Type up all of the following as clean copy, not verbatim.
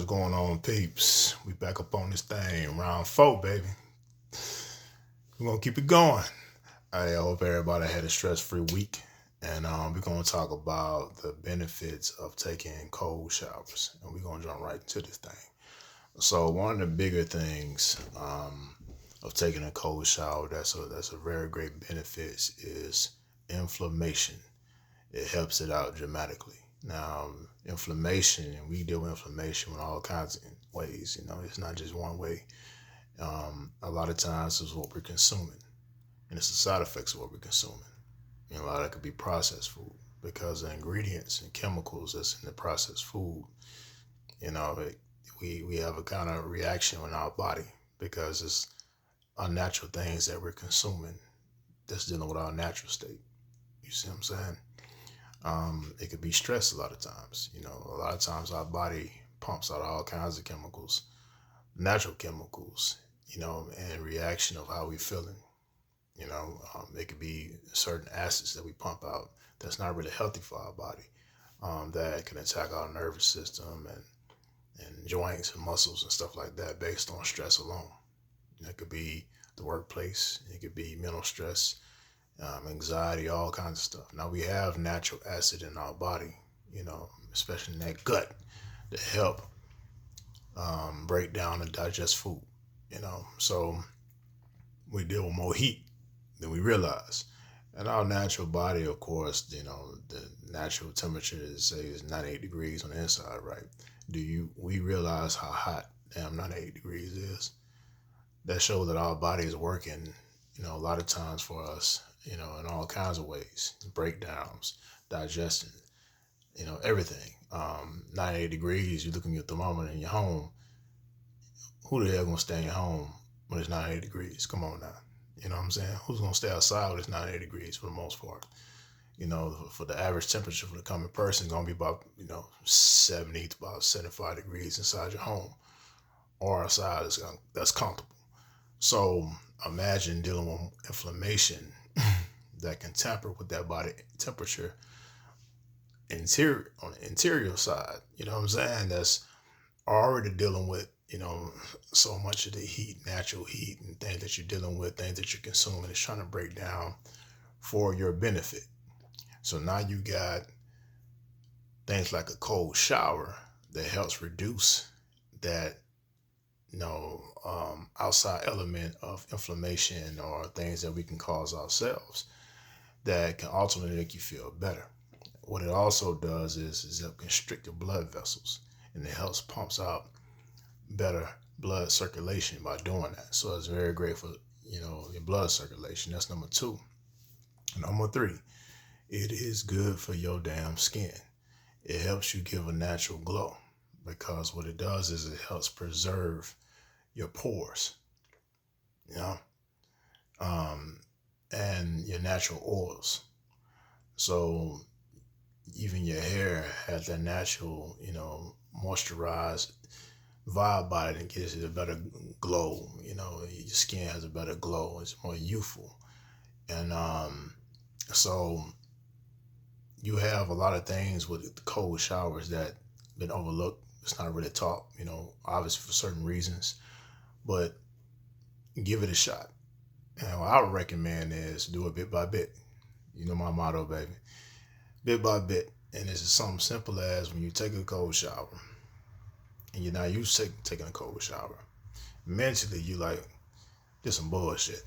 What's going on, peeps? We back up on this thing, round 4, baby. We're gonna keep it going. I hope everybody had a stress-free week, and we're gonna talk about the benefits of taking cold showers, and we're gonna jump right into this thing. So one of the bigger things of taking a cold shower that's a very great benefit is inflammation. It helps it out dramatically. Now, inflammation, and we deal with inflammation in all kinds of ways. It's not just one way. A lot of times it's what we're consuming, and it's the side effects of what we're consuming. A lot of it could be processed food because the ingredients and chemicals that's in the processed food, we have a kind of reaction in our body because it's unnatural things that we're consuming that's dealing with our natural state. You see what I'm saying? It could be stress a lot of times. A lot of times our body pumps out all kinds of chemicals, natural chemicals, and reaction of how we're feeling. It could be certain acids that we pump out that's not really healthy for our body, that can attack our nervous system and joints and muscles and stuff like that based on stress alone. It could be the workplace. It could be mental stress, anxiety, all kinds of stuff. Now we have natural acid in our body, especially in that gut, to help break down and digest food. So we deal with more heat than we realize. And our natural body, of course, the natural temperature is 98 degrees on the inside, right? We realize how hot 98 degrees is? That shows that our body is working, a lot of times for us, in all kinds of ways, breakdowns, digestion, everything. 98 degrees, you look at your thermometer in your home. Who the hell gonna stay in your home when it's 98 degrees? Come on now. You know what I'm saying? Who's gonna stay outside when it's 98 degrees for the most part? For the average temperature for the common person, gonna be about, 70 to about 75 degrees inside your home or outside that's comfortable. So imagine dealing with inflammation that can tamper with that body temperature on the interior side. You know what I'm saying? That's already dealing with, so much of the heat, natural heat, and things that you're dealing with, things that you're consuming is trying to break down for your benefit. So now you got things like a cold shower that helps reduce that, outside element of inflammation or things that we can cause ourselves that can ultimately make you feel better. What it also does is help constrict your blood vessels, and it helps pumps out better blood circulation by doing that. So it's very great for, your blood circulation. That's number 2. Number 3, it is good for your damn skin. It helps you give a natural glow because what it does is it helps preserve your pores, and your natural oils. So even your hair has that natural, moisturized vibe about it and gives it a better glow. Your skin has a better glow. It's more youthful. And so you have a lot of things with the cold showers that been overlooked. It's not really taught, obviously for certain reasons, but give it a shot. And what I would recommend is do it bit by bit. My motto, baby. Bit by bit. And this is something simple as when you take a cold shower and you're not used to taking a cold shower. Mentally, you like, this some bullshit.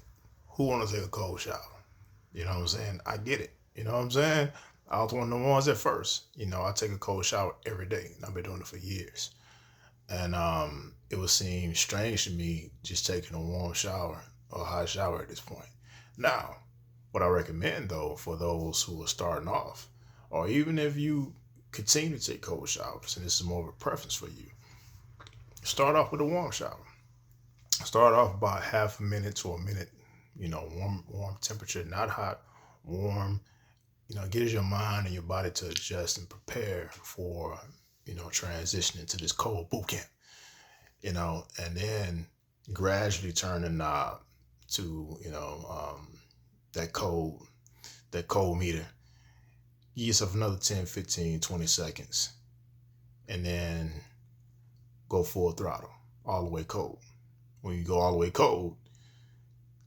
Who want to take a cold shower? You know what I'm saying? I get it. You know what I'm saying? I was one of the ones at first. I take a cold shower every day, and I've been doing it for years. And it would seem strange to me just taking a warm shower or a hot shower at this point. Now, what I recommend, though, for those who are starting off, or even if you continue to take cold showers, and this is more of a preference for you, start off with a warm shower. Start off about half a minute to a minute, warm temperature, not hot, warm. Gives your mind and your body to adjust and prepare for, transitioning to this cold boot camp, and then gradually turn the knob to, that cold meter. Give yourself another 10, 15, 20 seconds, and then go full throttle, all the way cold. When you go all the way cold,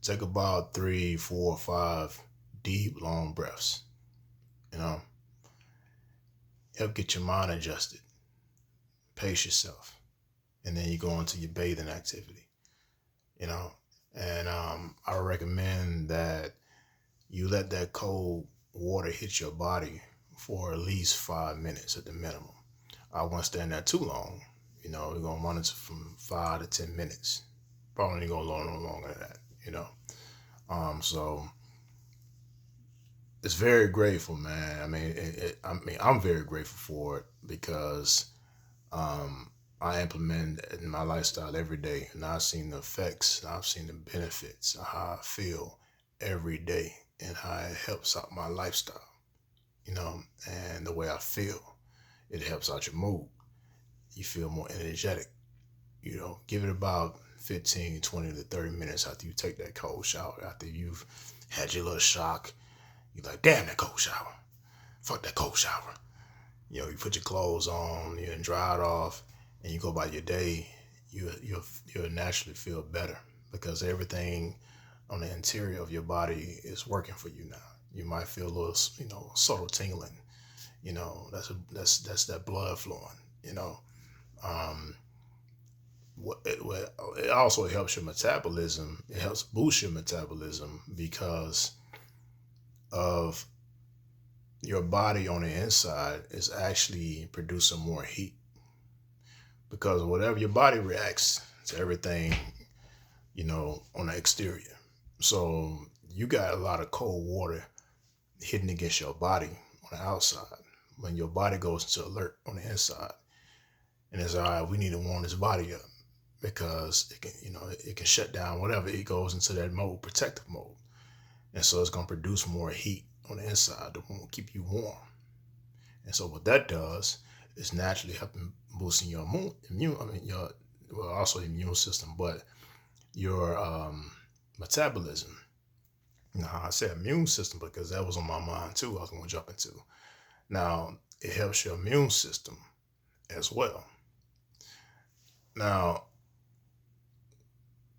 take about 3, 4, 5 deep, long breaths. You know, help get your mind adjusted. Pace yourself. And then you go into your bathing activity. You know, and I recommend that you let that cold water hit your body for at least 5 minutes at the minimum. I won't stand there too long. You know, we're going to monitor from 5 to 10 minutes. Probably ain't going to go no longer than that, you know. So it's very grateful, man. I mean, I'm very grateful for it because I implement it in my lifestyle every day, and I've seen the effects, I've seen the benefits of how I feel every day and how it helps out my lifestyle, you know, and the way I feel. It helps out your mood. You feel more energetic. You know, give it about 15, 20 to 30 minutes after you take that cold shower, after you've had your little shock. You're like, damn, that cold shower. Fuck that cold shower. You know, you put your clothes on, you dry it off, and you go about your day, you'll naturally feel better because everything on the interior of your body is working for you now. You might feel a little, you know, subtle tingling. You know, that's that blood flowing. You know, it also helps your metabolism. It helps boost your metabolism because of your body on the inside is actually producing more heat. Because whatever your body reacts to everything, you know, on the exterior. So you got a lot of cold water hitting against your body on the outside. When your body goes into alert on the inside, and it's all right, we need to warm this body up because it can, you know, it can shut down whatever. It goes into that mode, protective mode, and so it's gonna produce more heat on the inside to keep you warm. And so what that does is naturally helping boosting your also immune system, but your metabolism. Now I said immune system because that was on my mind too. I was gonna jump into. Now, it helps your immune system as well. Now,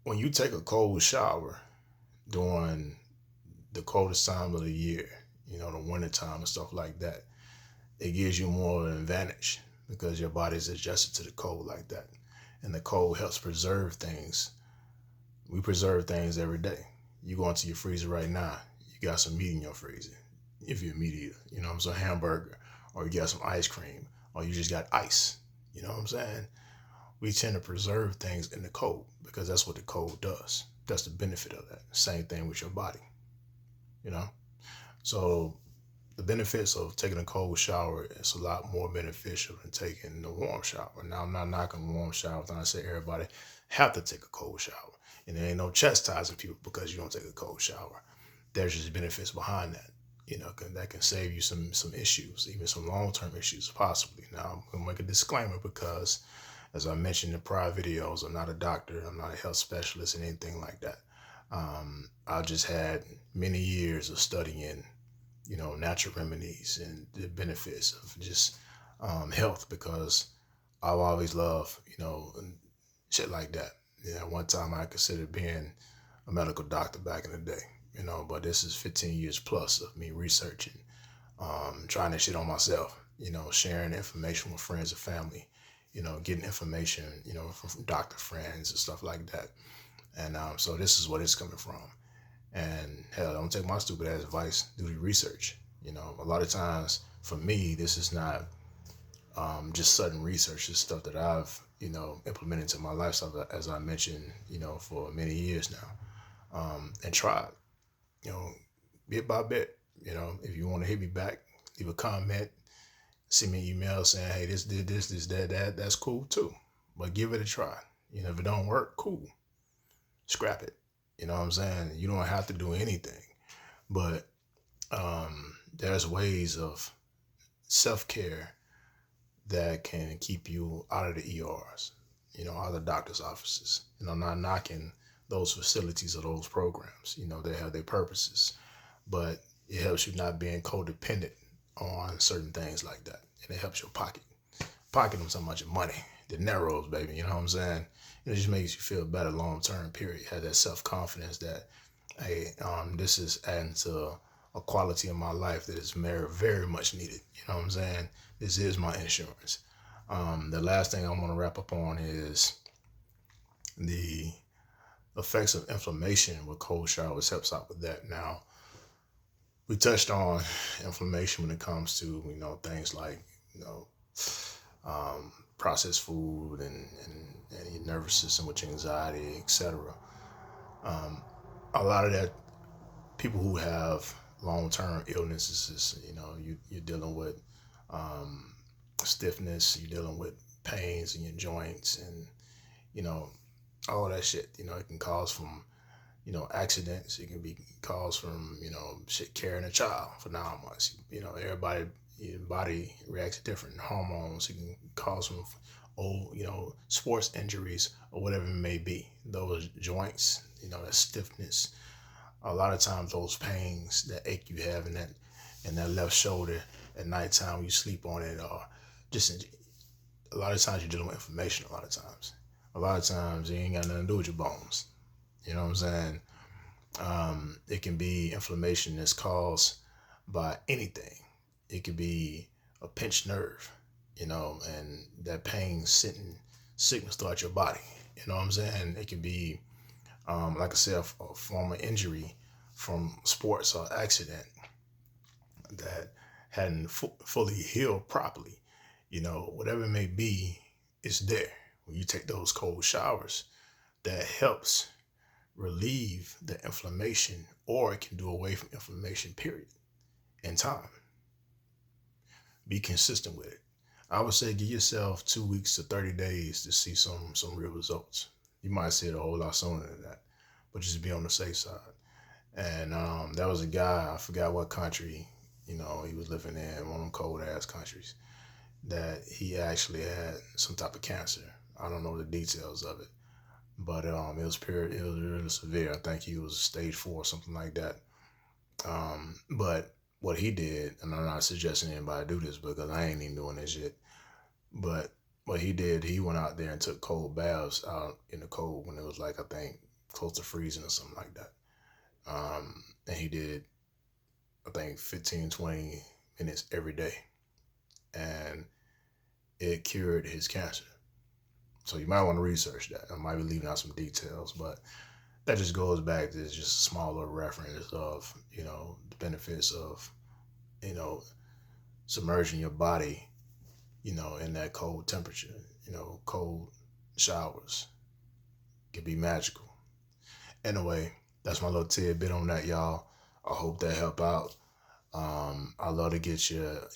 when you take a cold shower during the coldest time of the year, you know, the winter time and stuff like that, it gives you more of an advantage because your body's adjusted to the cold like that. And the cold helps preserve things. We preserve things every day. You go into your freezer right now, you got some meat in your freezer. If you're a meat eater, you know what I'm saying, hamburger, or you got some ice cream, or you just got ice, you know what I'm saying? We tend to preserve things in the cold because that's what the cold does. That's the benefit of that. Same thing with your body, you know? So the benefits of taking a cold shower is a lot more beneficial than taking the warm shower. Now, I'm not knocking warm showers, and I say everybody have to take a cold shower. And there ain't no chastising people because you don't take a cold shower. There's just benefits behind that. You know, that can save you some issues, even some long-term issues, possibly. Now, I'm going to make a disclaimer because, as I mentioned in prior videos, I'm not a doctor. I'm not a health specialist and anything like that. I just had many years of studying, you know, natural remedies and the benefits of just health because I've always loved, you know, shit like that. Yeah, one time I considered being a medical doctor back in the day. You know, but this is 15 years plus of me researching, trying this shit on myself, you know, sharing information with friends and family, you know, getting information, you know, from doctor friends and stuff like that. And so this is what it's coming from. And hell, don't take my stupid ass advice, do the research. You know, a lot of times for me, this is not just sudden research. It's stuff that I've, you know, implemented into my lifestyle, as I mentioned, you know, for many years now, and tried. You know, bit by bit, you know, if you want to hit me back, leave a comment, send me an email saying, hey, this did this, that, that's cool too. But give it a try. You know, if it don't work, cool. Scrap it. You know what I'm saying? You don't have to do anything. But there's ways of self-care that can keep you out of the ERs, you know, out of the doctor's offices. And I'm not knocking those facilities or those programs. You know, they have their purposes, but it helps you not being codependent on certain things like that. And it helps your pocket them so much money. the narrows, baby. You know what I'm saying? It just makes you feel better long term. Period. Have that self confidence that, hey, this is adding to a quality of my life that is very, very much needed. You know what I'm saying? This is my insurance. The last thing I want to wrap up on is the effects of inflammation with cold showers helps out with that. Now, we touched on inflammation when it comes to, things like, processed food and your nervous system with your anxiety, etc. A lot of that, people who have long-term illnesses is, you're dealing with stiffness, you're dealing with pains in your joints, and, all that shit. It can cause from, accidents. It can be caused from, shit carrying a child for 9 months. Everybody, your body reacts different. Hormones, it can cause from old, sports injuries or whatever it may be. Those joints, that stiffness. A lot of times those pains, that ache you have in that left shoulder at nighttime when you sleep on it, or just a lot of times you're dealing with inflammation. A lot of times it ain't got nothing to do with your bones. You know what I'm saying? It can be inflammation that's caused by anything. It could be a pinched nerve, and that pain sitting sickness throughout your body. You know what I'm saying? It could be, like I said, a form of injury from sports or accident that hadn't fully healed properly. Whatever it may be, it's there. When you take those cold showers, that helps relieve the inflammation, or it can do away from inflammation, period, in time. Be consistent with it. I would say give yourself 2 weeks to 30 days to see some real results. You might see it a whole lot sooner than that, but just be on the safe side. And that was a guy, I forgot what country, he was living in one of them cold ass countries, that he actually had some type of cancer. I don't know the details of it, but it was really severe. I think he was stage 4 or something like that. But what he did, and I'm not suggesting anybody do this because I ain't even doing this shit, but what he did, he went out there and took cold baths out in the cold when it was like, I think, close to freezing or something like that. And he did, I think, 15, 20 minutes every day. And it cured his cancer. So you might want to research that. I might be leaving out some details, but that just goes back to just a small little reference of, the benefits of, submerging your body, in that cold temperature. Cold showers can be magical. Anyway, that's my little tidbit on that, y'all. I hope that helped out. I'd love to get your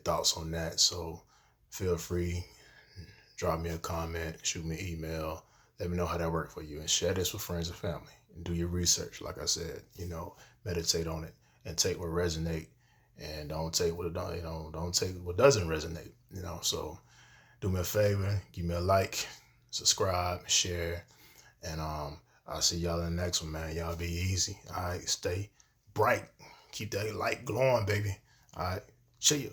thoughts on that. So feel free, drop me a comment, shoot me an email. Let me know how that worked for you, and share this with friends and family. And do your research, like I said. Meditate on it and take what resonate, and don't take what don't take what doesn't resonate. So do me a favor, give me a like, subscribe, share, and I'll see y'all in the next one, man. Y'all be easy. All right, stay bright, keep that light glowing, baby. All right, see you.